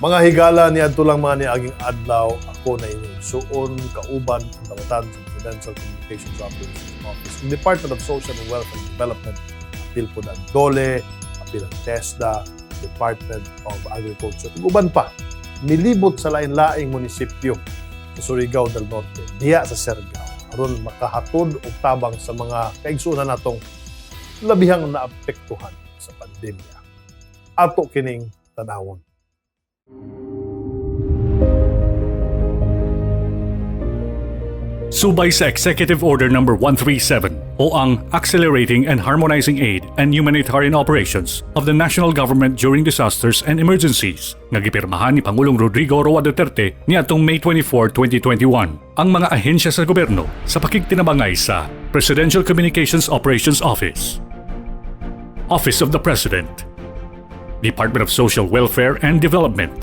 Mga higala ni adto lang mga niaging adlaw, ako na inyong suon kauban ang dawatan sa Presidential Communications Office ng Department of Social and Welfare Development, apil po ng DOLE, apil ng TESDA, Department of Agriculture, ug uban pa nilibot sa lain-laing munisipyo sa Siargao del Norte, diya sa Siargao, aron makahatod og tabang sa mga kaigsuonan natong labihang naapektuhan sa pandemya. Ato kining tanawon. Subay sa Executive Order No. 137 o ang Accelerating and Harmonizing Aid and Humanitarian Operations of the National Government During Disasters and Emergencies nga gipirmahan ni Pangulong Rodrigo Roa Duterte niadtong May 24, 2021 ang mga ahensya sa gobyerno sa pakigtinabangay sa Presidential Communications Operations Office, Office of the President, Department of Social Welfare and Development,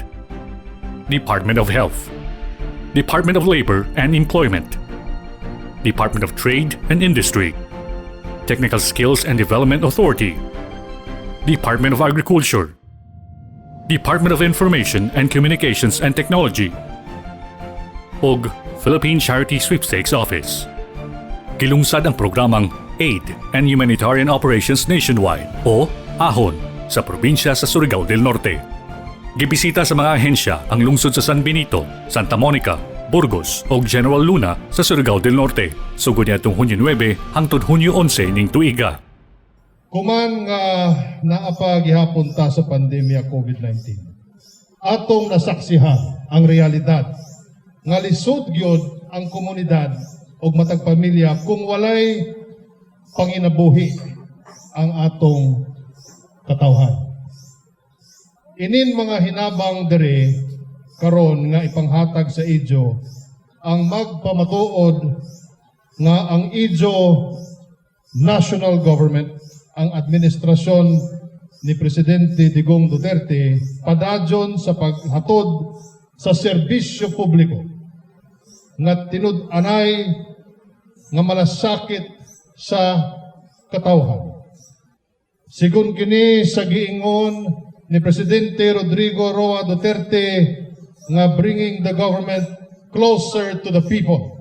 Department of Health, Department of Labor and Employment, Department of Trade and Industry, Technical Skills and Development Authority, Department of Agriculture, Department of Information and Communications and Technology, ug Philippine Charity Sweepstakes Office. Kilungsad ang programang Aid and Humanitarian Operations Nationwide o AHON sa probinsya sa Siargao del Norte. Gibisita sa mga ahensya ang lungsod sa San Benito, Santa Monica, Burgos o General Luna sa Siargao del Norte, sugod niadtong Hunyo 9 hangtod Hunyo 11 ning tuiga. Kuman nga naapa gihapon ta sa pandemya COVID-19. Atong nasaksihan ang realidad nga lisod gyud ang komunidad ug matag pamilya kung walay panginabuhi ang atong katawhan. Inin mga hinabang dere karon nga ipanghatag sa idyo ang magpamatuod nga ang idyo national government, ang administrasyon ni Presidente Digong Duterte padadyon sa paghatod sa serbisyo publiko nga tinud-anay nga malasakit sa katawhan. Sigun kini sa giingon ni Presidente Rodrigo Roa Duterte nga bringing the government closer to the people.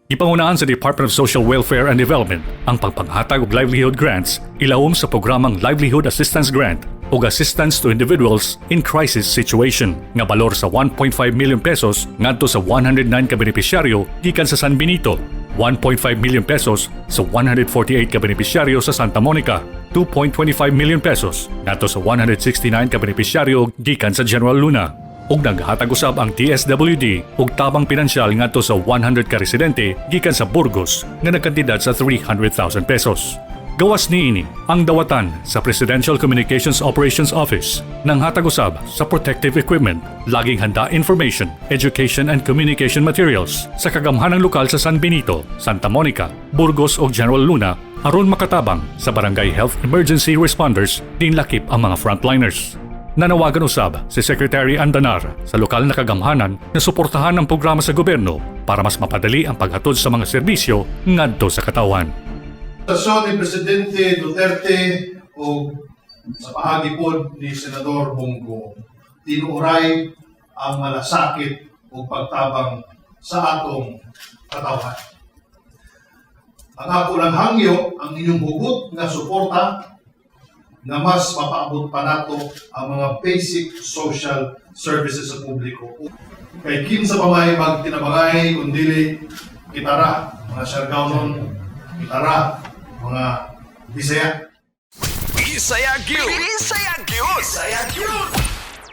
Ipangunahan sa Department of Social Welfare and Development ang pagpanghatag og livelihood grants ilawom sa programang Livelihood Assistance Grant ug Assistance to Individuals in Crisis Situation nga balor sa 1.5 million pesos ngadto sa 109 ka benepisyaryo gikan sa San Benito, 1.5 million pesos sa 148 ka benepisyaryo sa Santa Monica, 2.25 million pesos ngadto sa 169 ka benepisyaryo gikan sa General Luna. Ug naghatag usab ang DSWD og tabang pinansyal ngadto sa 100 ka residente gikan sa Burgos nga nagkantidad sa 300,000 pesos. Gawas niini ang dawatan sa Presidential Communications Operations Office nang hatag usab sa protective equipment, laging handa information, education and communication materials sa kagamhanang lokal sa San Benito, Santa Monica, Burgos ug General Luna aron makatabang sa barangay health emergency responders din lakip ang mga frontliners. Nanawagan usab si Secretary Andanar sa lokal na kagamhanan na suportahan ang programa sa gobyerno para mas mapadali ang paghatod sa mga serbisyo ngadto sa katawan. Sa ni Presidente Duterte o sa pahagi po ni Senador Bongo, tinuray ang malasakit o pagtabang sa atong katawan. Ang ako lang hangyo ang inyong hugot na suporta na mas mapaabot pa nato ang mga basic social services sa publiko. Kay kinsa pa may magtinabangay kundili kitara, mga Siargao nun, kitara, mga Bisaya. Bisaya Gyud! Bisaya Gyud! Bisaya Gyud!